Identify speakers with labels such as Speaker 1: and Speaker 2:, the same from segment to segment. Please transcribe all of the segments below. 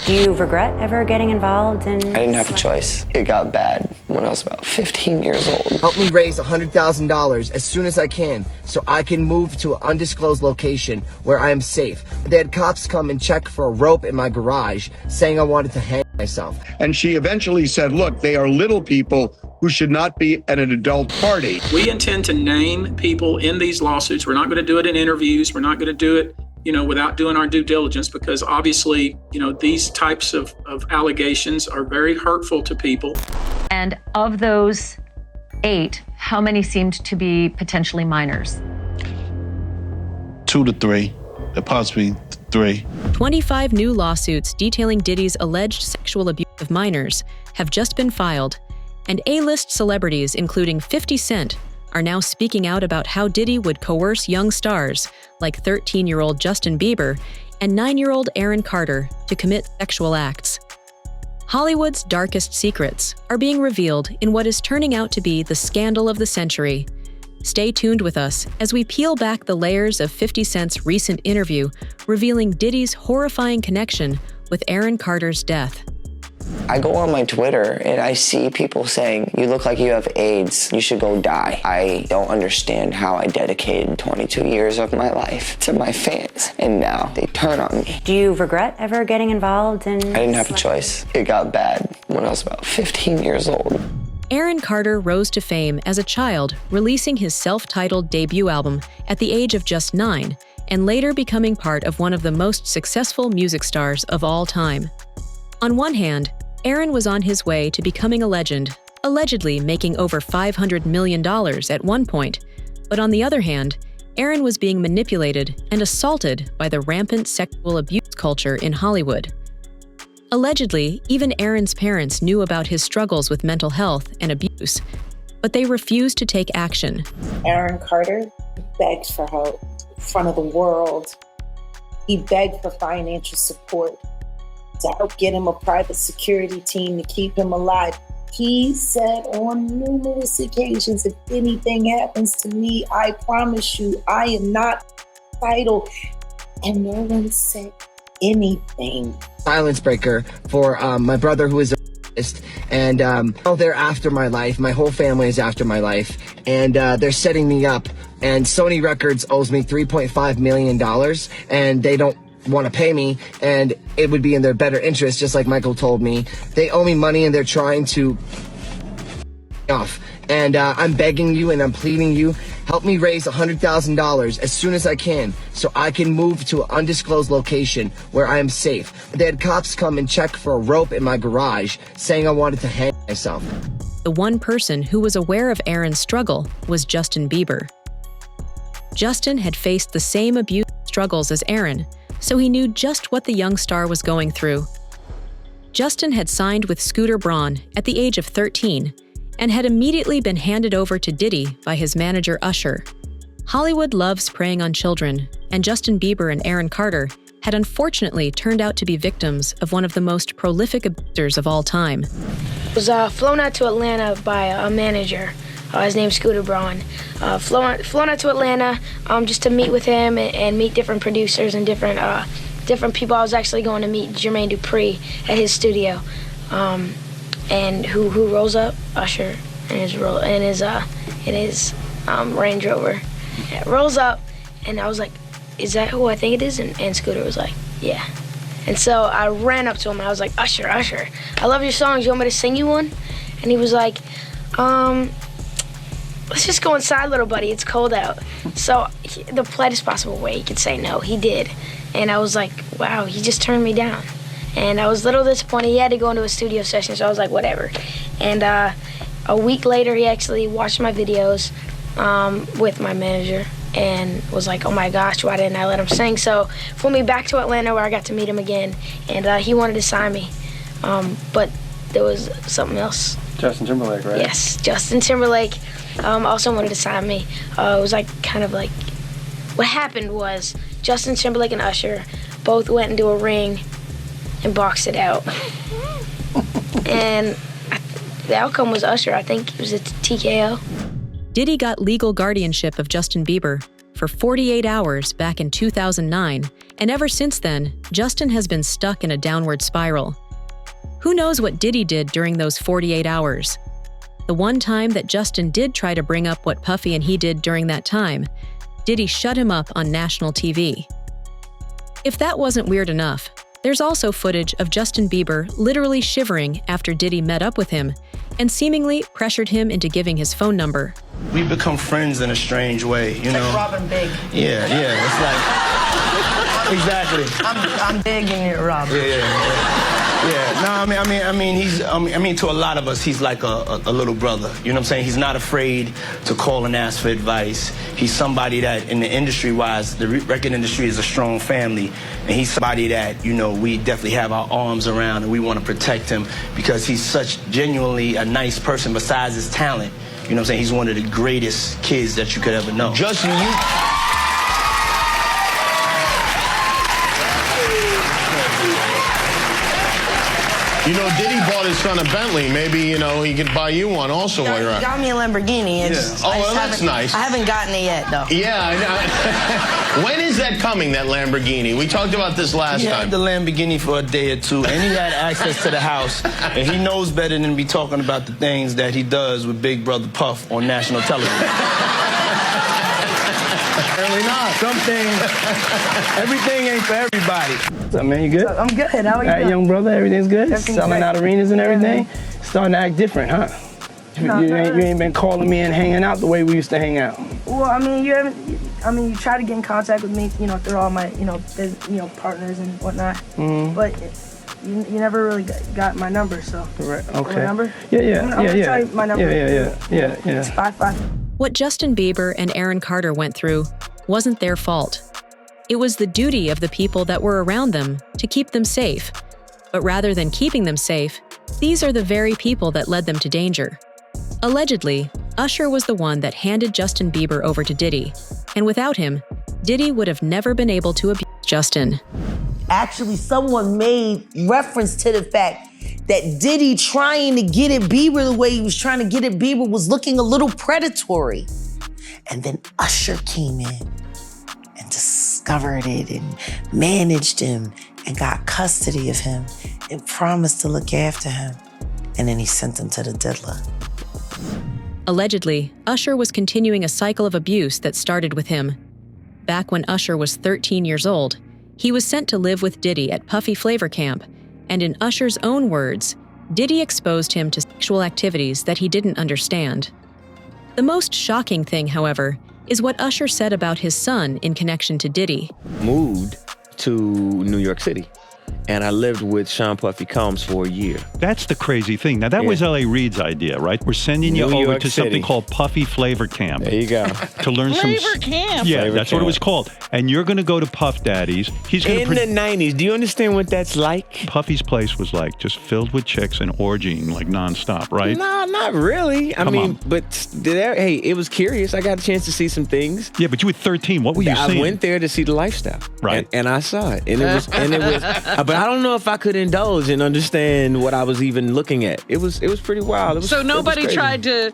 Speaker 1: Do you regret ever getting involved in...
Speaker 2: I didn't have a choice. It got bad when I was about 15 years old.
Speaker 3: Help me raise $100,000 as soon as I can so I can move to an undisclosed location where I am safe. They had cops come and check for a rope in my garage saying I wanted to hang myself.
Speaker 4: And she eventually said, look, they are little people who should not be at an adult party.
Speaker 5: We intend to name people in these lawsuits. We're not going to do it in interviews. We're not going to do it without doing our due diligence, because obviously, these types of allegations are very hurtful to people.
Speaker 6: And of those 8, how many seemed to be potentially minors?
Speaker 7: 2 to 3, possibly 3.
Speaker 8: 25 new lawsuits detailing Diddy's alleged sexual abuse of minors have just been filed, and A-list celebrities, including 50 Cent, are now speaking out about how Diddy would coerce young stars like 13-year-old Justin Bieber and 9-year-old Aaron Carter to commit sexual acts. Hollywood's darkest secrets are being revealed in what is turning out to be the scandal of the century. Stay tuned with us as we peel back the layers of 50 Cent's recent interview revealing Diddy's horrifying connection with Aaron Carter's death.
Speaker 2: I go on my Twitter and I see people saying, you look like you have AIDS, you should go die. I don't understand how I dedicated 22 years of my life to my fans, and now they turn on me.
Speaker 1: Do you regret ever getting involved in...
Speaker 2: I didn't have a choice. It got bad when I was about 15 years old.
Speaker 8: Aaron Carter rose to fame as a child, releasing his self-titled debut album at the age of just 9, and later becoming part of one of the most successful music stars of all time. On one hand, Aaron was on his way to becoming a legend, allegedly making over $500 million at one point. But on the other hand, Aaron was being manipulated and assaulted by the rampant sexual abuse culture in Hollywood. Allegedly, even Aaron's parents knew about his struggles with mental health and abuse, but they refused to take action.
Speaker 9: Aaron Carter begged for help in front of the world. He begged for financial support to help get him a private security team to keep him alive. He said on numerous occasions, if anything happens to me, I promise you, I am not suicidal. And no one said anything.
Speaker 3: Silence breaker for my brother, who is a artist, and they're after my life. My whole family is after my life, and they're setting me up. And Sony Records owes me $3.5 million, and they don't want to pay me, and it would be in their better interest, just like Michael told me. They owe me money and they're trying to off. And I'm begging you and I'm pleading you, help me raise $100,000 as soon as I can so I can move to an undisclosed location where I am safe. They had cops come and check for a rope in my garage saying I wanted to hang myself.
Speaker 8: The one person who was aware of Aaron's struggle was Justin Bieber. Justin had faced the same abuse struggles as Aaron, so he knew just what the young star was going through. Justin had signed with Scooter Braun at the age of 13 and had immediately been handed over to Diddy by his manager Usher. Hollywood loves preying on children, and Justin Bieber and Aaron Carter had unfortunately turned out to be victims of one of the most prolific abusers of all time.
Speaker 10: I was flown out to Atlanta by a manager. His name's Scooter Braun. Flown out to Atlanta just to meet with him and meet different producers and different people. I was actually going to meet Jermaine Dupri at his studio, and who rolls up? Usher in his Range Rover. It rolls up, and I was like, "Is that who I think it is?" And Scooter was like, "Yeah." And so I ran up to him and I was like, Usher, I love your songs. You want me to sing you one?" And he was like, "Let's just go inside, little buddy. It's cold out." So the politest possible way he could say no, he did. And I was like, wow, he just turned me down. And I was a little disappointed. He had to go into a studio session, so I was like, whatever. And a week later, he actually watched my videos with my manager and was like, oh my gosh, why didn't I let him sing? So flew me back to Atlanta where I got to meet him again. And he wanted to sign me. But there was something else.
Speaker 11: Justin Timberlake, right?
Speaker 10: Yes, Justin Timberlake also wanted to sign me. It was kind of like, what happened was Justin Timberlake and Usher both went into a ring and boxed it out. And the outcome was Usher. I think it was a TKO.
Speaker 8: Diddy got legal guardianship of Justin Bieber for 48 hours back in 2009 And ever since then, Justin has been stuck in a downward spiral. Who knows what Diddy did during those 48 hours? The one time that Justin did try to bring up what Puffy and he did during that time, Diddy shut him up on national TV. If that wasn't weird enough, there's also footage of Justin Bieber literally shivering after Diddy met up with him and seemingly pressured him into giving his phone number.
Speaker 11: We've become friends in a strange way, you know?
Speaker 12: Like Robin Big.
Speaker 11: Yeah, it's like... Exactly.
Speaker 12: I'm big and you're Robin.
Speaker 11: Yeah. No, I mean, to a lot of us, he's like a little brother. You know what I'm saying? He's not afraid to call and ask for advice. He's somebody that, in the industry-wise, the record industry is a strong family, and he's somebody that, you know, we definitely have our arms around, and we want to protect him because he's such genuinely a nice person besides his talent. You know what I'm saying? He's one of the greatest kids that you could ever know.
Speaker 4: Justin, You know, Diddy bought his son a Bentley. Maybe, you know, he could buy you one also while you're out.
Speaker 12: Got me a Lamborghini.
Speaker 4: Oh, well, that's nice.
Speaker 12: I haven't gotten it yet, though.
Speaker 4: Yeah, I know. When is that coming, that Lamborghini? We talked about this last time.
Speaker 11: He had the Lamborghini for a day or two, and he had access to the house, and he knows better than to be talking about the things that he does with Big Brother Puff on national television.
Speaker 4: Apparently not.
Speaker 11: Some things, everything ain't for everybody. What's up, man? You good?
Speaker 12: I'm good. How are you?
Speaker 11: All right, young brother, everything's good?
Speaker 12: Everything's
Speaker 11: Selling
Speaker 12: great.
Speaker 11: out arenas and everything? Starting to act different, huh?
Speaker 12: No,
Speaker 11: you ain't been calling me and hanging out the way we used to hang out.
Speaker 12: Well, I mean, you try to get in contact with me, you know, through all my, partners and whatnot. Mm-hmm. But you never really got my number, so.
Speaker 11: Right. Okay.
Speaker 12: My number?
Speaker 11: Yeah.
Speaker 12: I'm gonna tell you my number.
Speaker 11: Yeah.
Speaker 12: It's 55.
Speaker 8: What Justin Bieber and Aaron Carter went through wasn't their fault. It was the duty of the people that were around them to keep them safe. But rather than keeping them safe, these are the very people that led them to danger. Allegedly, Usher was the one that handed Justin Bieber over to Diddy, and without him, Diddy would have never been able to abuse Justin.
Speaker 9: Actually, someone made reference to the fact that Diddy trying to get at Bieber the way he was trying to get at Bieber was looking a little predatory. And then Usher came in and discovered it and managed him and got custody of him and promised to look after him. And then he sent him to the diddler.
Speaker 8: Allegedly, Usher was continuing a cycle of abuse that started with him. Back when Usher was 13 years old, he was sent to live with Diddy at Puffy Flavor Camp, and in Usher's own words, Diddy exposed him to sexual activities that he didn't understand. The most shocking thing, however, is what Usher said about his son in connection to Diddy.
Speaker 13: Moved to New York City, and I lived with Sean Puffy Combs for a year.
Speaker 14: That's the crazy thing. Now, that was L.A. Reid's idea, right? We're sending you
Speaker 13: New
Speaker 14: over
Speaker 13: York
Speaker 14: to
Speaker 13: City.
Speaker 14: something called Puffy Flavor Camp.
Speaker 13: There you go.
Speaker 14: To learn
Speaker 15: Flavor Camp.
Speaker 14: Yeah,
Speaker 13: Flavor
Speaker 14: that's what it
Speaker 13: Camp.
Speaker 14: was called. And you're going to go to Puff Daddy's. He's going
Speaker 13: In the 90s, do you understand what that's like?
Speaker 14: Puffy's place was like just filled with chicks and orgying like nonstop, right?
Speaker 13: No, not really.
Speaker 14: Come on.
Speaker 13: But hey, it was curious. I got a chance to see some things.
Speaker 14: Yeah, but you were 13. What were you seeing?
Speaker 13: I went there to see the lifestyle,
Speaker 14: right?
Speaker 13: And I saw it, and it was, but I don't know if I could indulge and understand what I was even looking at. It was pretty wild.
Speaker 15: So nobody tried to,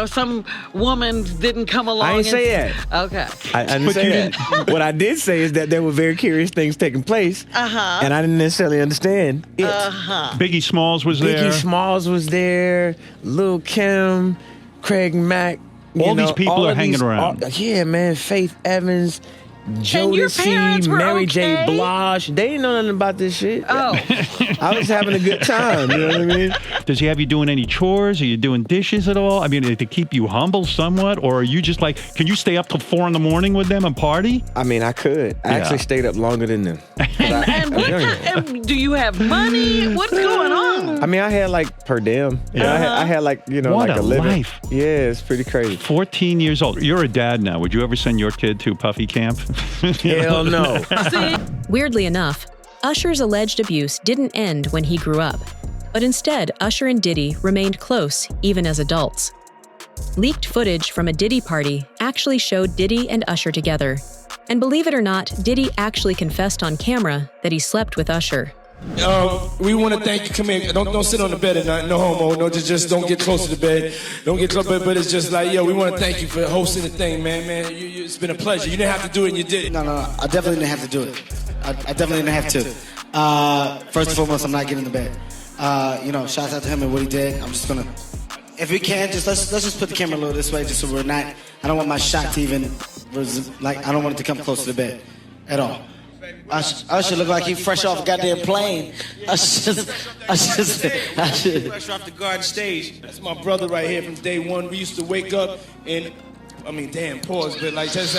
Speaker 15: some woman didn't come along.
Speaker 13: I didn't say that.
Speaker 15: Okay.
Speaker 13: I didn't say that. What I did say is that there were very curious things taking place, and I didn't necessarily understand it.
Speaker 14: Biggie Smalls was there.
Speaker 13: Biggie Smalls was there. Lil' Kim, Craig Mack.
Speaker 14: All these people are hanging around.
Speaker 13: Yeah, man. Faith Evans.
Speaker 15: your parents
Speaker 13: Jodeci,
Speaker 15: were
Speaker 13: Mary J.
Speaker 15: okay?
Speaker 13: Blige. They didn't know nothing about this shit.
Speaker 15: Oh.
Speaker 13: I was having a good time, you know what I mean?
Speaker 14: Does he have you doing any chores? Are you doing dishes at all? I mean, to keep you humble somewhat? Or are you just like, can you stay up till 4 a.m. with them and party?
Speaker 13: I mean, I could. I actually stayed up longer than them.
Speaker 15: And do you have money? What's going on?
Speaker 13: I mean, I had like per diem. I had like,
Speaker 14: what
Speaker 13: like a living.
Speaker 14: life.
Speaker 13: Yeah, it's pretty crazy.
Speaker 14: 14 years old. You're a dad now. Would you ever send your kid to Puffy Camp?
Speaker 13: Hell no.
Speaker 8: Weirdly enough, Usher's alleged abuse didn't end when he grew up, but instead Usher and Diddy remained close even as adults. Leaked footage from a Diddy party actually showed Diddy and Usher together. And believe it or not, Diddy actually confessed on camera that he slept with Usher.
Speaker 16: We want to thank you. Come in. Don't sit on the bed at night. No homo. No, just don't get close to the bed. Don't get close. But it's just like, we want to thank you for hosting the thing, man. It's been a pleasure. You didn't have to do it, and you did it.
Speaker 17: No. I definitely didn't have to do it. I definitely didn't have to. First and foremost, I'm not getting in the bed. Shouts out to him and what he did. I'm just gonna, if we can, let's just put the camera a little this way, just so we're not. I don't want my shot to even, I don't want it to come close to the bed at all. Usher look like he fresh off a goddamn plane. Usher.
Speaker 16: Fresh off the garden stage. That's my brother right here from day one. We used to wake up and, pause, but like just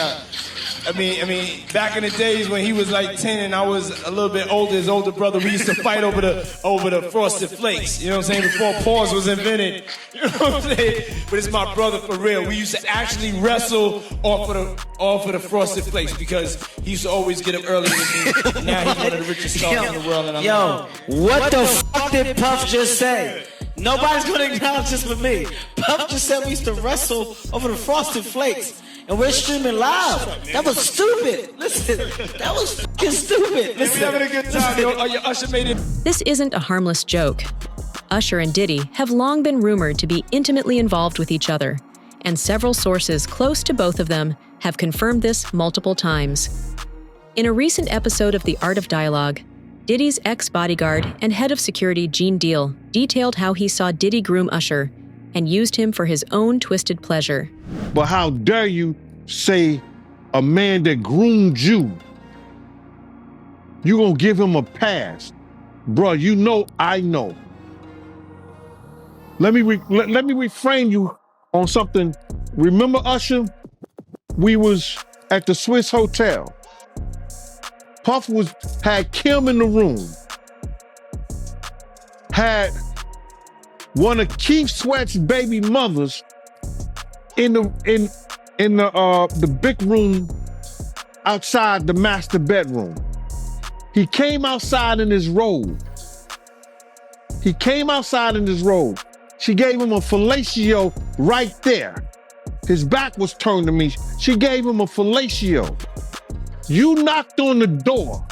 Speaker 16: back in the days when he was like 10 and I was a little bit older, his older brother, we used to fight over the Frosted Flakes. You know what I'm saying? Before pause was invented. You know what I'm saying? But it's my brother for real. We used to actually wrestle off of the Frosted Flakes because he used to always get up early with me. Now he's one of the richest stars in the world. And
Speaker 17: What the fuck did Puff just say? Nobody's gonna acknowledge this but me. Puff just said we used to wrestle over the Frosted Flakes. And we're streaming live. That was stupid. Listen, that was fucking stupid. Listen,
Speaker 16: we're having a good time, yo. Usher made it.
Speaker 8: This isn't a harmless joke. Usher and Diddy have long been rumored to be intimately involved with each other, and several sources close to both of them have confirmed this multiple times. In a recent episode of The Art of Dialogue, Diddy's ex-bodyguard and head of security Gene Deal detailed how he saw Diddy groom Usher and used him for his own twisted pleasure.
Speaker 7: But how dare you say a man that groomed you, you gonna give him a pass? Bruh, you know I know. Let me reframe you on something. Remember Usher? We was at the Swiss Hotel. Puff had Kim in the room. Had one of Keith Sweat's baby mothers in the big room outside the master bedroom. He came outside in his robe. She gave him a fellatio right there. His back was turned to me. She gave him a fellatio. You knocked on the door.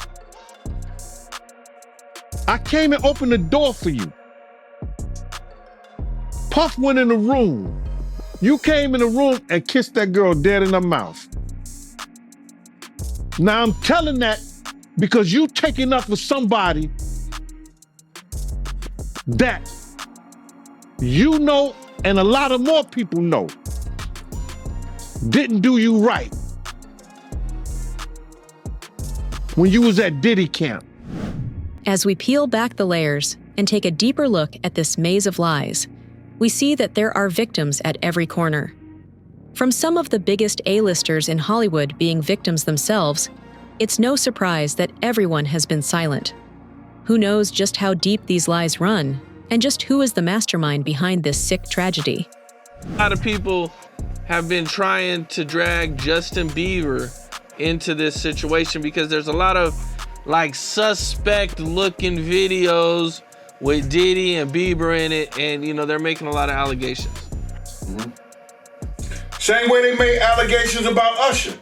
Speaker 7: I came and opened the door for you. Puff went in the room. You came in the room and kissed that girl dead in her mouth. Now I'm telling that because you taking up for somebody that you know and a lot of more people know didn't do you right when you was at Diddy camp.
Speaker 8: As we peel back the layers and take a deeper look at this maze of lies, we see that there are victims at every corner. From some of the biggest A-listers in Hollywood being victims themselves, it's no surprise that everyone has been silent. Who knows just how deep these lies run, and just who is the mastermind behind this sick tragedy?
Speaker 18: A lot of people have been trying to drag Justin Bieber into this situation because there's a lot of suspect looking videos with Diddy and Bieber in it, and they're making a lot of allegations.
Speaker 19: Mm-hmm. Same way they made allegations about Usher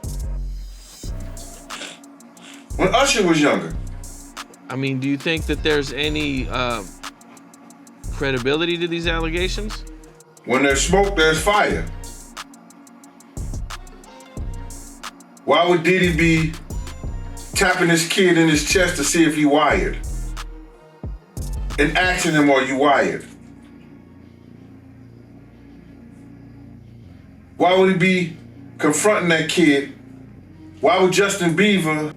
Speaker 19: when Usher was younger.
Speaker 18: Do you think that there's any credibility to these allegations?
Speaker 19: When there's smoke, there's fire. Why would Diddy be tapping his kid in his chest to see if he wired? And asking him, are you wired? Why would he be confronting that kid? Why would Justin Bieber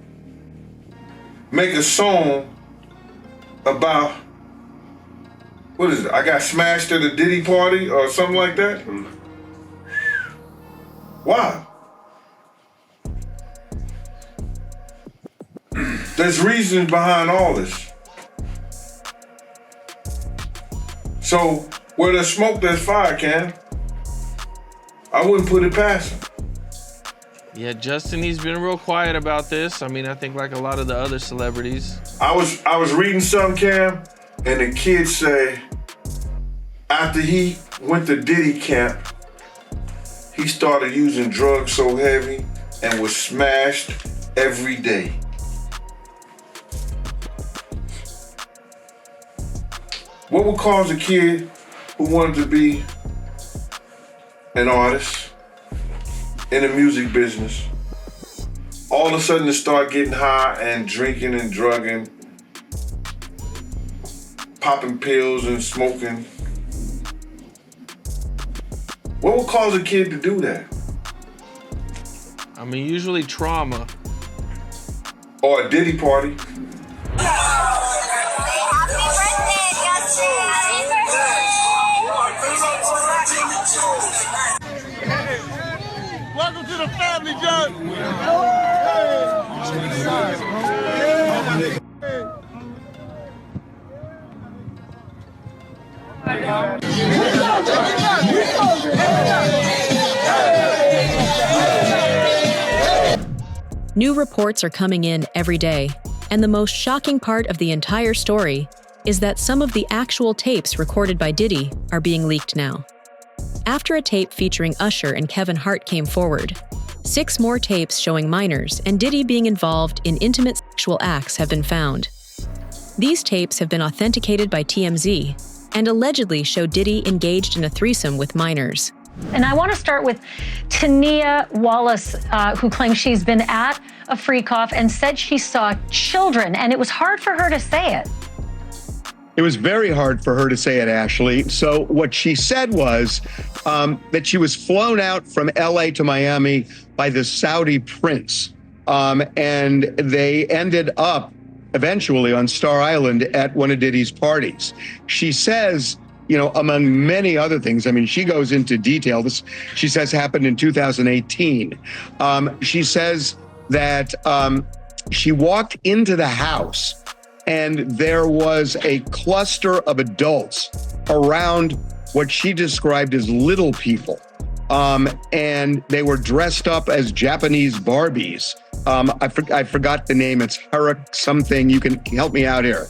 Speaker 19: make a song about, what is it? I got smashed at a Diddy party or something like that? Why? There's reasons behind all this. So, where there's smoke, there's fire, Cam. I wouldn't put it past him.
Speaker 18: Yeah, Justin, he's been real quiet about this. I think like a lot of the other celebrities.
Speaker 19: I was reading some, Cam, and the kid say, after he went to Diddy camp, he started using drugs so heavy and was smashed every day. What would cause a kid who wanted to be an artist in the music business, all all of a sudden to start getting high and drinking and drugging, popping pills and smoking. What would cause a kid to do that?
Speaker 18: I mean, usually trauma.
Speaker 19: Or a Diddy party.
Speaker 7: Welcome to the family, John.
Speaker 8: New reports are coming in every day, and the most shocking part of the entire story is that some of the actual tapes recorded by Diddy are being leaked now. After a tape featuring Usher and Kevin Hart came forward, 6 more tapes showing minors and Diddy being involved in intimate sexual acts have been found. These tapes have been authenticated by TMZ and allegedly show Diddy engaged in a threesome with minors.
Speaker 6: And I want to start with Tania Wallace, who claims she's been at a freak off and said she saw children, and it was hard for her to say it.
Speaker 4: It was very hard for her to say it, Ashley. So what she said was that she was flown out from LA to Miami by the Saudi prince. And they ended up eventually on Star Island at one of Diddy's parties. She says, you know, among many other things, I mean, she goes into detail. This, she says, happened in 2018. She says that she walked into the house and there was a cluster of adults around what she described as little people. And they were dressed up as Japanese Barbies. I forgot the name. It's Harak something. You can help me out here.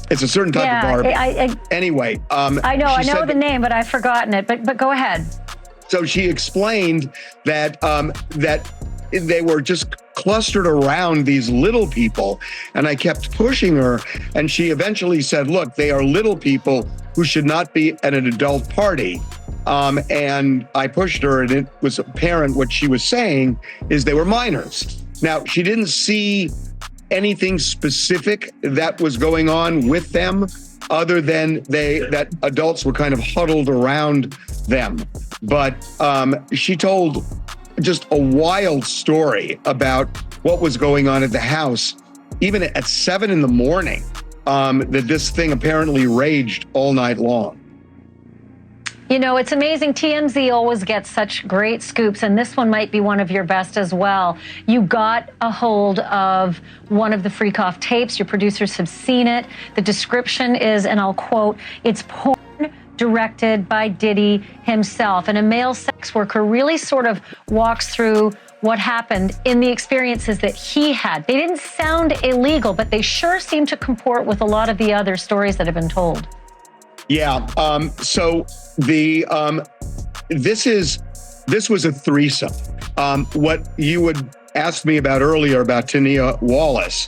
Speaker 4: It's a certain type of Barbie. Anyway.
Speaker 6: I know the name, but I've forgotten it. But go ahead.
Speaker 4: So she explained that that they were just clustered around these little people, and I kept pushing her, and she eventually said, look, they are little people who should not be at an adult party. And I pushed her, and it was apparent what she was saying is they were minors. Now, she didn't see anything specific that was going on with them other than that adults were kind of huddled around them. But she told just a wild story about what was going on at the house, even at 7 a.m, that this thing apparently raged all night long.
Speaker 6: You know, it's amazing. TMZ always gets such great scoops, and this one might be one of your best as well. You got a hold of one of the freak off tapes. Your producers have seen it. The description is, and I'll quote, it's porn directed by Diddy himself. And a male sex worker really sort of walks through what happened in the experiences that he had. They didn't sound illegal, but they sure seem to comport with a lot of the other stories that have been told.
Speaker 4: Yeah. So this was a threesome. What you would ask me about earlier about Tania Wallace,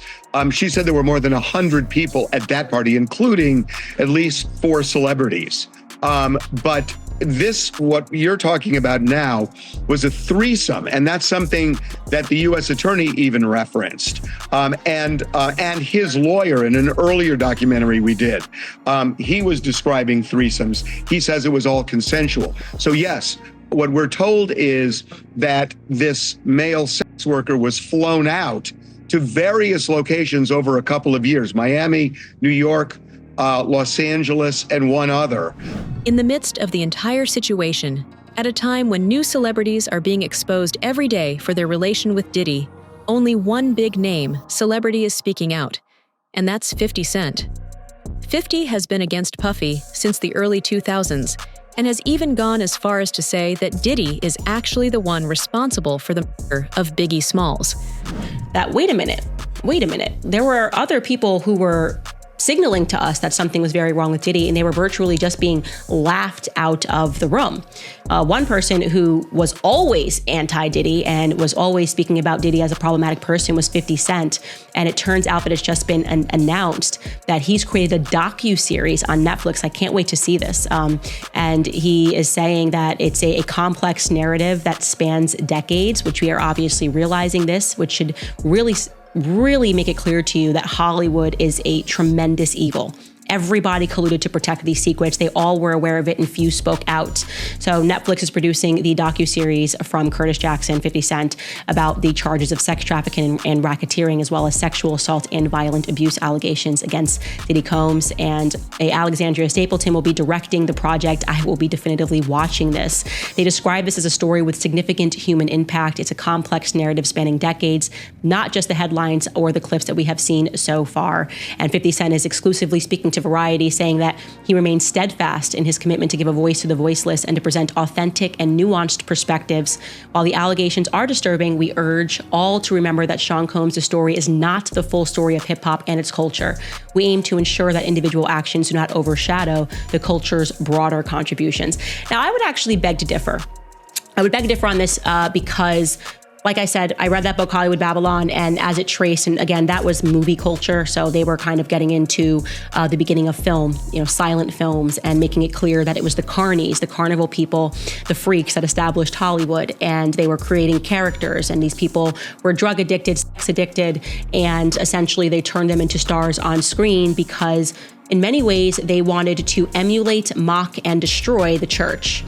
Speaker 4: she said there were more than 100 people at that party, including at least 4 celebrities. But this, what you're talking about now, was a threesome, and that's something that the U.S. attorney even referenced, and his lawyer in an earlier documentary we did. He was describing threesomes. He says it was all consensual. So yes, what we're told is that this male sex worker was flown out to various locations over a couple of years: Miami, New York, Los Angeles, and one other.
Speaker 8: In the midst of the entire situation, at a time when new celebrities are being exposed every day for their relation with Diddy, only one big name celebrity is speaking out, and that's 50 Cent. 50 has been against Puffy since the early 2000s and has even gone as far as to say that Diddy is actually the one responsible for the murder of Biggie Smalls.
Speaker 20: Wait a minute, there were other people who were signaling to us that something was very wrong with Diddy, and they were virtually just being laughed out of the room. One person who was always anti-Diddy and was always speaking about Diddy as a problematic person was 50 Cent. And it turns out that it's just been announced that he's created a docu-series on Netflix. I can't wait to see this. And he is saying that it's a complex narrative that spans decades, which we are obviously realizing this, which should really make it clear to you that Hollywood is a tremendous evil. Everybody colluded to protect these secrets. They all were aware of it and few spoke out. So Netflix is producing the docuseries from Curtis Jackson, 50 Cent, about the charges of sex trafficking and racketeering, as well as sexual assault and violent abuse allegations against Diddy Combs. And Alexandria Stapleton will be directing the project. I will be definitively watching this. They describe this as a story with significant human impact. It's a complex narrative spanning decades, not just the headlines or the clips that we have seen so far. And 50 Cent is exclusively speaking to Variety, saying that he remains steadfast in his commitment to give a voice to the voiceless and to present authentic and nuanced perspectives. While the allegations are disturbing, we urge all to remember that Sean Combs' story is not the full story of hip-hop and its culture. We aim to ensure that individual actions do not overshadow the culture's broader contributions. Now, I would actually beg to differ. I would beg to differ on this because, like I said, I read that book, Hollywood Babylon, and as it traced, and again, that was movie culture, so they were kind of getting into the beginning of film, silent films, and making it clear that it was the carnies, the carnival people, the freaks that established Hollywood, and they were creating characters, and these people were drug addicted, sex addicted, and essentially they turned them into stars on screen because in many ways they wanted to emulate, mock, and destroy the church.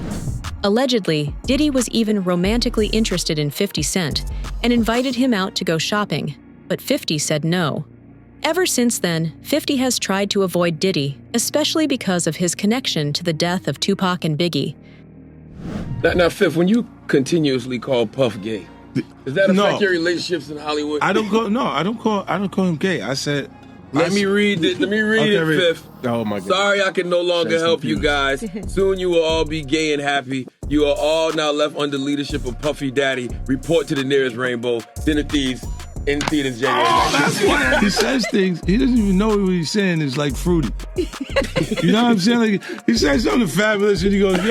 Speaker 8: Allegedly, Diddy was even romantically interested in 50 Cent and invited him out to go shopping, but 50 said no. Ever since then, 50 has tried to avoid Diddy, especially because of his connection to the death of Tupac and Biggie.
Speaker 21: Now, Fifth, when you continuously call Puff gay, does that affect your relationships in Hollywood?
Speaker 19: I don't call him gay. I said,
Speaker 21: Let me read it, Fifth.
Speaker 19: Oh my God.
Speaker 21: Sorry I can no longer help you guys. Soon you will all be gay and happy. You are all now left under leadership of Puffy Daddy. Report to the nearest rainbow. Dinner Thieves in theaters January.
Speaker 19: That's why he says things. He doesn't even know what he's saying is like fruity. You know what I'm saying? Like, he says something fabulous and he goes, but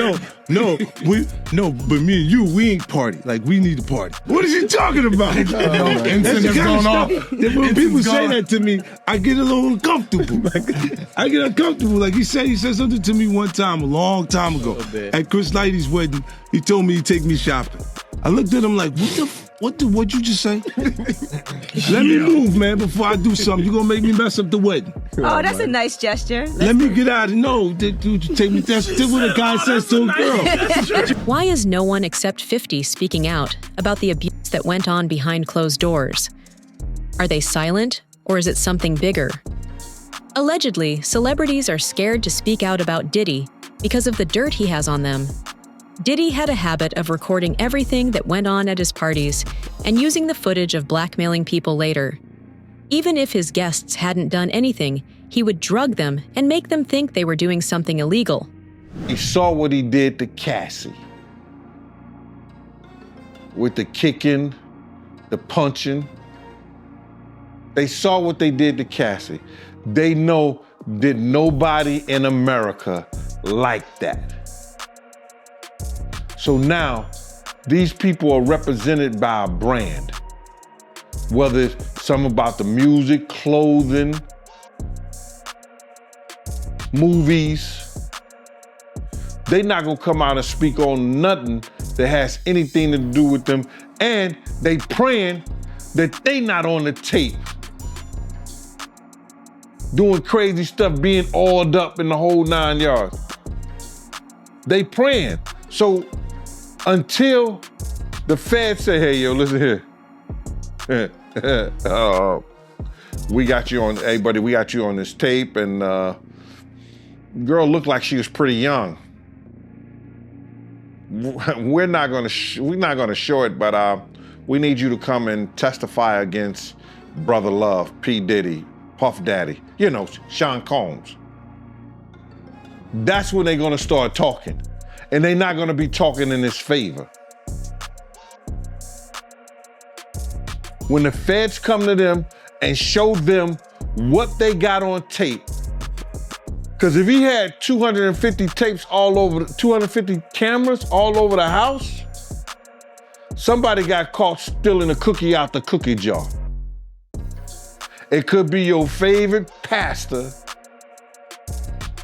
Speaker 19: me and you, we ain't party. Like, we need to party. What is he talking about? That's the kind of stuff that when people say that to me, I get a little uncomfortable. I get uncomfortable. Like he said something to me one time, a long time ago, at Chris Lighty's wedding. He told me he'd take me shopping. I looked at him like, what'd you just say? Let me move, man, before I do something. You're gonna make me mess up the wedding.
Speaker 22: Oh, that's a nice gesture.
Speaker 19: Let me get out. No, dude, take me. That's what a guy says to a girl.
Speaker 8: Why is no one except 50 speaking out about the abuse that went on behind closed doors? Are they silent, or is it something bigger? Allegedly, celebrities are scared to speak out about Diddy because of the dirt he has on them. Diddy had a habit of recording everything that went on at his parties and using the footage of blackmailing people later. Even if his guests hadn't done anything, he would drug them and make them think they were doing something illegal.
Speaker 7: He saw what he did to Cassie. With the kicking, the punching. They saw what they did to Cassie. They know that nobody in America liked that. So now, these people are represented by a brand. Whether it's something about the music, clothing, movies. They're not gonna come out and speak on nothing that has anything to do with them. And they praying that they not on the tape doing crazy stuff, being oiled up in the whole 9 yards. They praying. So until the feds say, hey, yo, listen here. We got you on, hey, buddy, we got you on this tape, and girl looked like she was pretty young. We're not gonna show it, but we need you to come and testify against Brother Love, P. Diddy, Puff Daddy, Sean Combs. That's when they're gonna start talking. And they're not gonna be talking in his favor. When the feds come to them and show them what they got on tape. Because if he had 250 tapes all over, 250 cameras all over the house, somebody got caught stealing a cookie out the cookie jar. It could be your favorite pastor.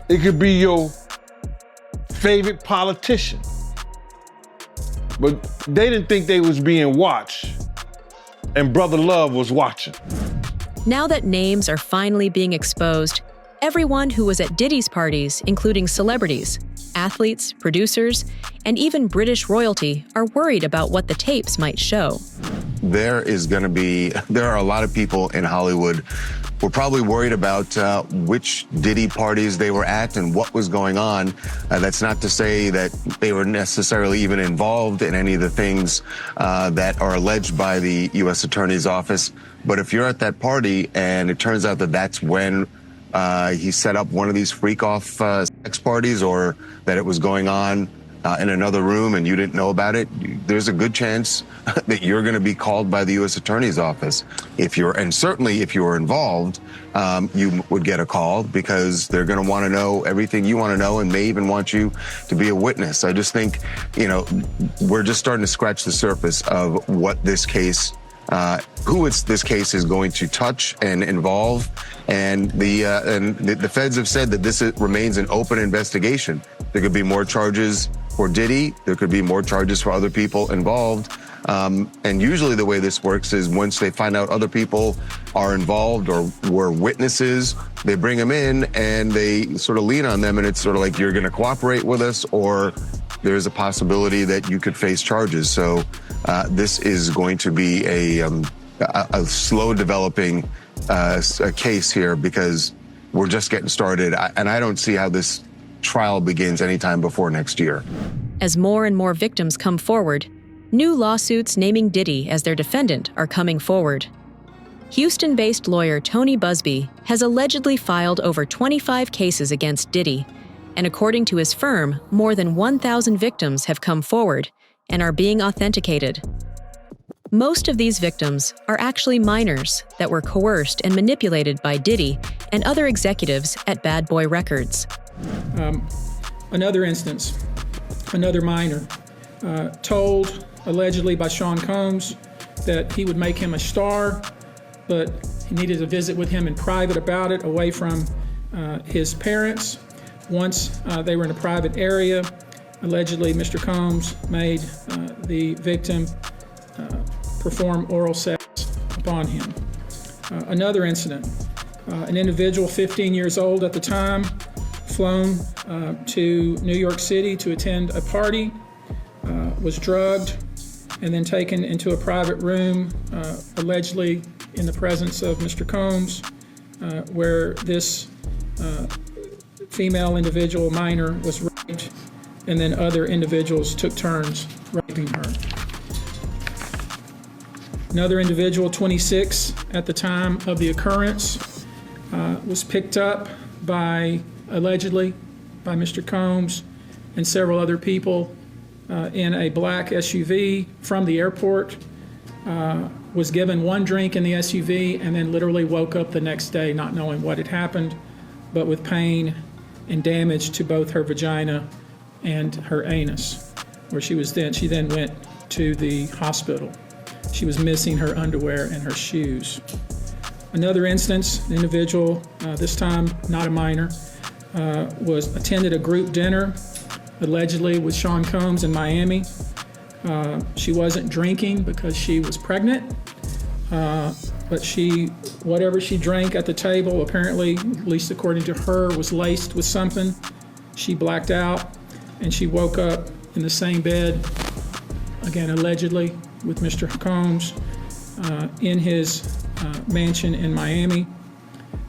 Speaker 7: It could be your favorite politician. But they didn't think they was being watched, and Brother Love was watching.
Speaker 8: Now that names are finally being exposed, everyone who was at Diddy's parties, including celebrities, athletes, producers, and even British royalty, are worried about what the tapes might show.
Speaker 1: There are a lot of people in Hollywood who are probably worried about which Diddy parties they were at and what was going on. That's not to say that they were necessarily even involved in any of the things that are alleged by the U.S. Attorney's Office. But if you're at that party and it turns out that that's when he set up one of these freak-off sex parties, or that it was going on in another room and you didn't know about it, there's a good chance that you're going to be called by the U.S. Attorney's Office. And certainly if you were involved, you would get a call, because they're going to want to know everything you want to know and may even want you to be a witness. I just think, we're just starting to scratch the surface of what this case this case is going to touch and involve, and the feds have said that this remains an open investigation. There could be more charges for Diddy. There could be more charges for other people involved. And usually the way this works is once they find out other people are involved or were witnesses, they bring them in and they sort of lean on them, and it's sort of like, you're going to cooperate with us, or there's a possibility that you could face charges. So this is going to be a slow developing case here, because we're just getting started. And I don't see how this trial begins anytime before next year.
Speaker 8: As more and more victims come forward, new lawsuits naming Diddy as their defendant are coming forward. Houston-based lawyer Tony Busby has allegedly filed over 25 cases against Diddy, and according to his firm, more than 1,000 victims have come forward and are being authenticated. Most of these victims are actually minors that were coerced and manipulated by Diddy and other executives at Bad Boy Records.
Speaker 5: Another instance, another minor, told allegedly by Sean Combs that he would make him a star, but he needed to visit with him in private about it, away from his parents. Once they were in a private area, allegedly Mr. Combs made the victim perform oral sex upon him. Another incident, an individual 15 years old at the time, flown to New York City to attend a party, was drugged, and then taken into a private room, allegedly in the presence of Mr. Combs, where this female individual, minor, was raped, and then other individuals took turns raping her. Another individual, 26 at the time of the occurrence, was picked up allegedly by Mr. Combs and several other people in a black SUV from the airport, was given one drink in the SUV, and then literally woke up the next day not knowing what had happened, but with pain and damage to both her vagina and her anus, where she then went to the hospital. She was missing her underwear and her shoes. Another instance, an individual, this time not a minor, attended a group dinner, allegedly with Sean Combs in Miami. She wasn't drinking because she was pregnant, but whatever she drank at the table, apparently, at least according to her, was laced with something. She blacked out, and she woke up in the same bed, again, allegedly, with Mr. Combs in his mansion in Miami.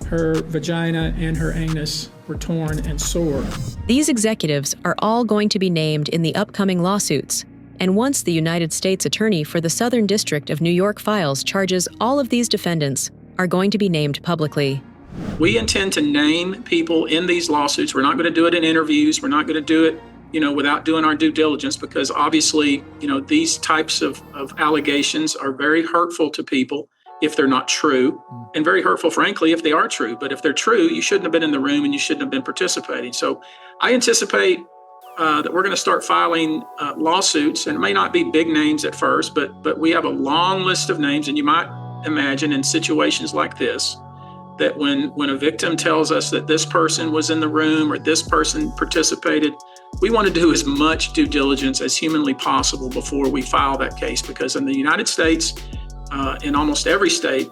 Speaker 5: Her vagina and her anus were torn and sore.
Speaker 8: These executives are all going to be named in the upcoming lawsuits, and once the United States Attorney for the Southern District of New York files charges, all of these defendants are going to be named publicly.
Speaker 5: We intend to name people in these lawsuits. We're not going to do it in interviews. We're not going to do it, without doing our due diligence, because obviously, these types of allegations are very hurtful to people. if they're not true, and very hurtful, frankly, if they are true. But if they're true, you shouldn't have been in the room and you shouldn't have been participating. So I anticipate that we're going to start filing lawsuits, and it may not be big names at first, but we have a long list of names. And you might imagine in situations like this, that when a victim tells us that this person was in the room or this person participated, we want to do as much due diligence as humanly possible before we file that case, because in the United States, in almost every state,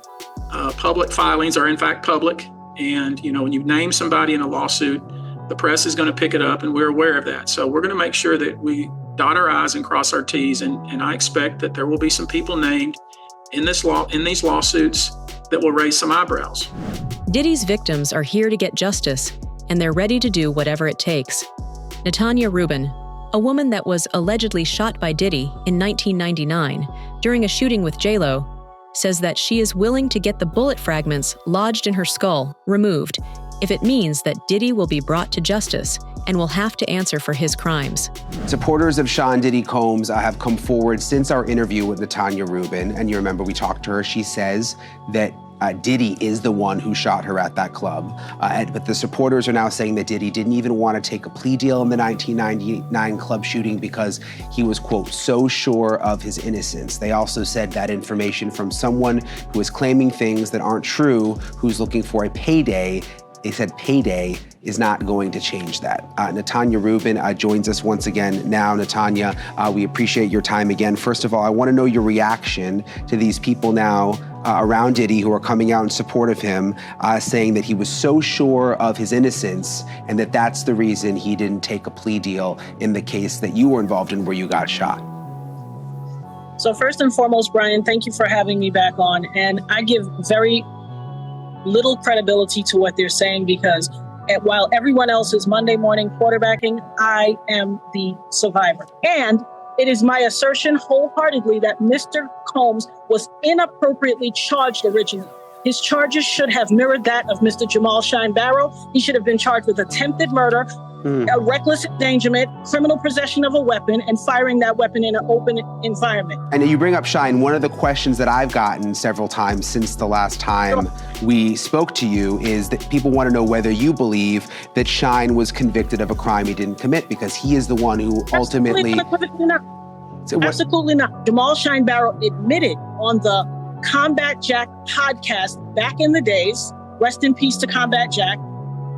Speaker 5: public filings are in fact public. And, when you name somebody in a lawsuit, the press is going to pick it up, and we're aware of that. So we're going to make sure that we dot our I's and cross our T's. And I expect that there will be some people named in these lawsuits that will raise some eyebrows.
Speaker 8: Diddy's victims are here to get justice, and they're ready to do whatever it takes. Natanya Rubin, a woman that was allegedly shot by Diddy in 1999 during a shooting with J-Lo, says that she is willing to get the bullet fragments lodged in her skull removed if it means that Diddy will be brought to justice and will have to answer for his crimes.
Speaker 2: Supporters of Sean Diddy Combs have come forward since our interview with Natanya Rubin, and you remember we talked to her. She says that Diddy is the one who shot her at that club. But the supporters are now saying that Diddy didn't even want to take a plea deal in the 1999 club shooting because he was, quote, so sure of his innocence. They also said that information from someone who is claiming things that aren't true, who's looking for a payday. They said payday is not going to change that. Natanya Rubin joins us once again now. Natanya, we appreciate your time again. First of all, I want to know your reaction to these people now around Diddy who are coming out in support of him, saying that he was so sure of his innocence and that that's the reason he didn't take a plea deal in the case that you were involved in where you got shot.
Speaker 3: So first and foremost, Brian, thank you for having me back on. And I give very little credibility to what they're saying because while everyone else is Monday morning quarterbacking, I am the survivor. And it is my assertion wholeheartedly that Mr. Combs was inappropriately charged originally. His charges should have mirrored that of Mr. Jamal Shine Barrow. He should have been charged with attempted murder, a reckless endangerment, criminal possession of a weapon, and firing that weapon in an open environment.
Speaker 2: And you bring up Shine. One of the questions that I've gotten several times since the last time we spoke to you is that people want to know whether you believe that Shine was convicted of a crime he didn't commit because he is the one who ultimately...
Speaker 3: Absolutely not. Jamal Shine Barrow admitted on the Combat Jack podcast back in the days, rest in peace to Combat Jack,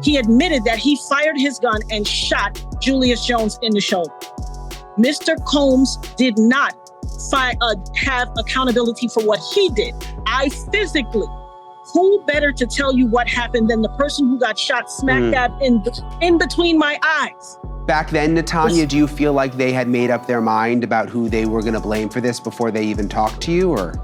Speaker 3: he admitted that he fired his gun and shot Julius Jones in the shoulder. Mr. Combs did not have accountability for what he did. I physically, who better to tell you what happened than the person who got shot smack dab in between my eyes?
Speaker 2: Back then, Natanya, do you feel like they had made up their mind about who they were going to blame for this before they even talked to you, or?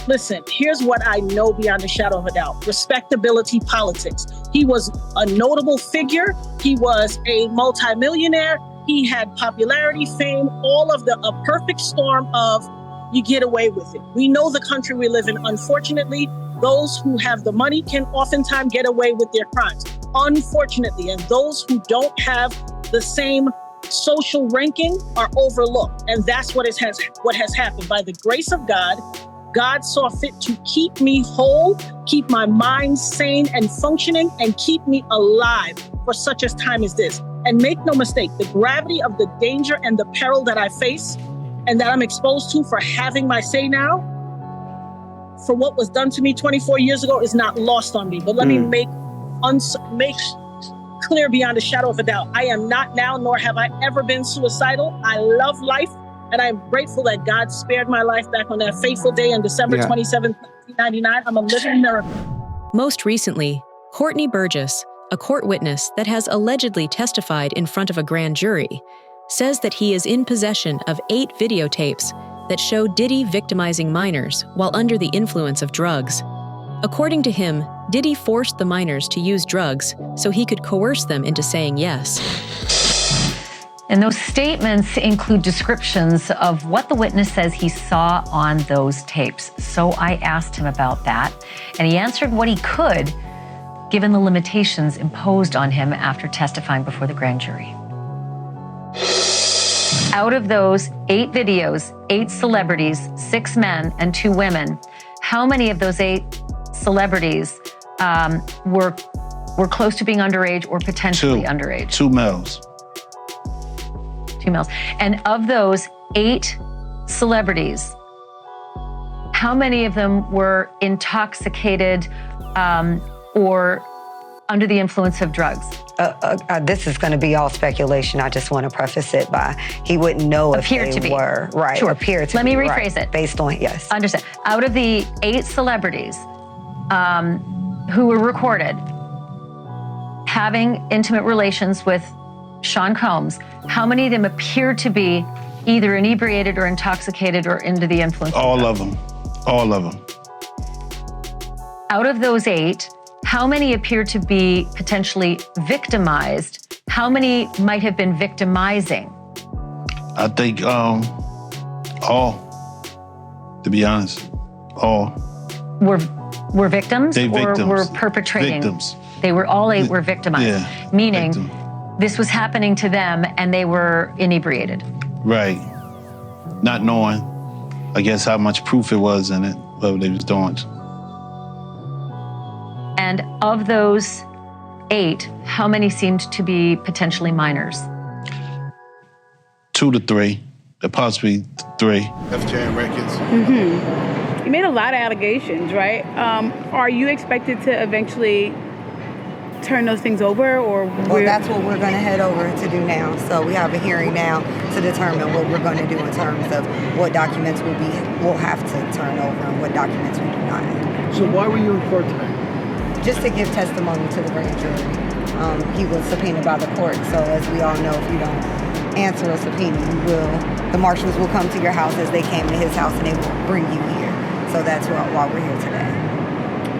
Speaker 3: Listen, here's what I know beyond a shadow of a doubt. Respectability politics. He was a notable figure. He was a multimillionaire. He had popularity, fame, all of a perfect storm of you get away with it. We know the country we live in. Unfortunately, those who have the money can oftentimes get away with their crimes. Unfortunately, and those who don't have the same social ranking are overlooked. And that's what has happened. By the grace of God, God saw fit to keep me whole, keep my mind sane and functioning, and keep me alive for such a time as this. And make no mistake, the gravity of the danger and the peril that I face and that I'm exposed to for having my say now, for what was done to me 24 years ago is not lost on me. But let me make clear beyond a shadow of a doubt. I am not now, nor have I ever been suicidal. I love life. And I'm grateful that God spared my life back on that fateful day on December 27th, 1999. I'm a living miracle.
Speaker 8: Most recently, Courtney Burgess, a court witness that has allegedly testified in front of a grand jury, says that he is in possession of 8 videotapes that show Diddy victimizing minors while under the influence of drugs. According to him, Diddy forced the minors to use drugs so he could coerce them into saying yes.
Speaker 6: And those statements include descriptions of what the witness says he saw on those tapes. So I asked him about that, and he answered what he could, given the limitations imposed on him after testifying before the grand jury. Out of those 8 videos, 8 celebrities, 6 men and 2 women how many of those 8 celebrities were close to being underage or potentially underage?
Speaker 10: 2 males.
Speaker 6: 2 males. And of those 8 celebrities, how many of them were intoxicated or under the influence of drugs?
Speaker 11: This is going to be all speculation. I just want to preface it by he wouldn't know if they were. Right.
Speaker 6: Sure.
Speaker 11: Appear to
Speaker 6: Let
Speaker 11: be.
Speaker 6: me rephrase it.
Speaker 11: Based on, yes.
Speaker 6: Understand. Out of the 8 celebrities who were recorded having intimate relations with Sean Combs, how many of them appeared to be either inebriated or intoxicated or under the influence?
Speaker 10: All of them. All of them.
Speaker 6: Out of those 8, how many appear to be potentially victimized? How many might have been victimizing?
Speaker 10: I think all, to be honest, all.
Speaker 6: Were victims
Speaker 10: They
Speaker 6: or
Speaker 10: victims.
Speaker 6: were perpetrating?
Speaker 10: Victims.
Speaker 6: They were all 8 were victimized,
Speaker 10: Yeah,
Speaker 6: meaning this was happening to them and they were inebriated.
Speaker 10: Right. Not knowing, I guess, how much proof it was in it, what they was doing.
Speaker 6: And of those 8, how many seemed to be potentially minors?
Speaker 10: 2 to 3, possibly 3.
Speaker 23: FJ Records.
Speaker 24: Mm-hmm. You made a lot of allegations, right? Are you expected to eventually turn those things over, or?
Speaker 11: Well, that's what we're going to head over to do now. So we have a hearing now to determine what we're going to do in terms of what documents we'll have to turn over and what documents we do not.
Speaker 23: So why were you in court today?
Speaker 11: Just to give testimony to the grand jury. He was subpoenaed by the court, so as we all know, if you don't answer a subpoena, the marshals will come to your house as they came to his house and they will bring you here. So that's why we're here today.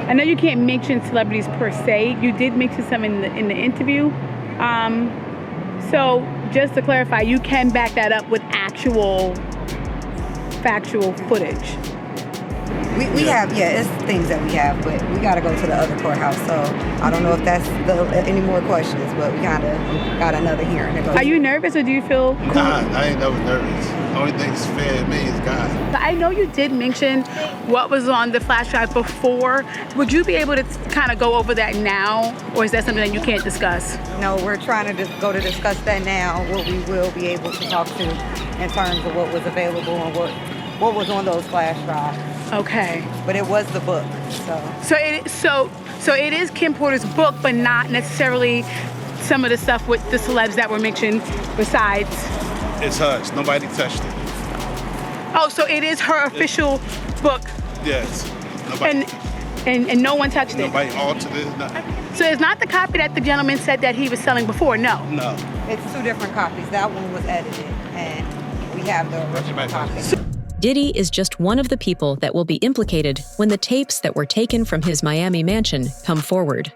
Speaker 24: I know you can't mention celebrities per se. You did mention some in the interview. So just to clarify, you can back that up with actual factual footage.
Speaker 11: We have, it's things that we have, but we got to go to the other courthouse. So I don't know if that's any more questions, but we kind of got another hearing to go.
Speaker 24: Are you nervous or do you feel cool?
Speaker 23: Nah, I ain't never nervous. The only thing that's fair to me is God.
Speaker 24: I know you did mention what was on the flash drive before. Would you be able to kind of go over that now, or is that something that you can't discuss?
Speaker 11: No, we're trying to go to discuss that now, what we will be able to talk to in terms of what was available and what was on those flash drives.
Speaker 24: Okay.
Speaker 11: But it was the book,
Speaker 24: So it is Kim Porter's book, but not necessarily some of the stuff with the celebs that were mentioned besides.
Speaker 23: It's hers. Nobody touched it.
Speaker 24: Oh, so it is her official book.
Speaker 23: Yes. Nobody.
Speaker 24: And no one touched it.
Speaker 23: Nobody altered it. Nothing.
Speaker 24: So it's not the copy that the gentleman said that he was selling before. No.
Speaker 23: No.
Speaker 11: It's 2 different copies. That one was edited, and we have the original copy.
Speaker 8: Diddy is just one of the people that will be implicated when the tapes that were taken from his Miami mansion come forward.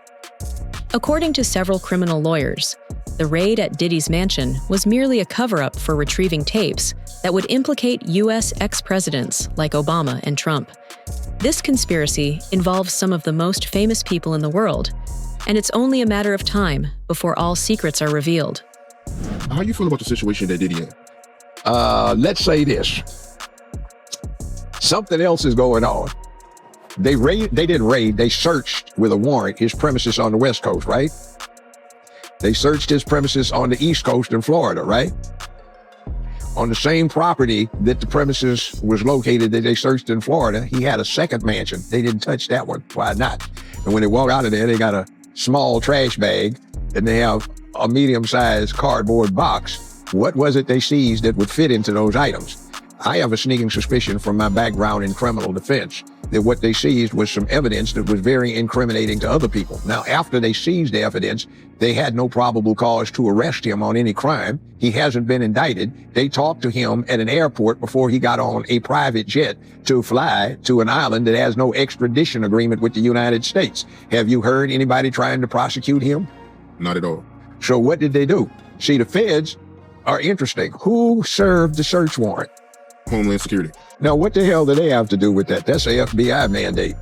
Speaker 8: According to several criminal lawyers, the raid at Diddy's mansion was merely a cover-up for retrieving tapes that would implicate U.S. ex-presidents like Obama and Trump. This conspiracy involves some of the most famous people in the world, and it's only a matter of time before all secrets are revealed.
Speaker 25: How you feel about the situation that Diddy had?
Speaker 26: Let's say this. Something else is going on. They didn't raid, they searched with a warrant his premises on the West Coast, right? They searched his premises on the East Coast in Florida, right? On the same property that the premises was located that they searched in Florida, he had a second mansion. They didn't touch that one. Why not? And when they walk out of there, they got a small trash bag and they have a medium-sized cardboard box. What was it they seized that would fit into those items? I have a sneaking suspicion from my background in criminal defense that what they seized was some evidence that was very incriminating to other people. Now, after they seized the evidence, they had no probable cause to arrest him on any crime. He hasn't been indicted. They talked to him at an airport before he got on a private jet to fly to an island that has no extradition agreement with the United States. Have you heard anybody trying to prosecute him?
Speaker 25: Not at all.
Speaker 26: So what did they do? See, the feds are interesting. Who served the search warrant?
Speaker 25: Homeland Security.
Speaker 26: Now, what the hell do they have to do with that? That's a FBI mandate.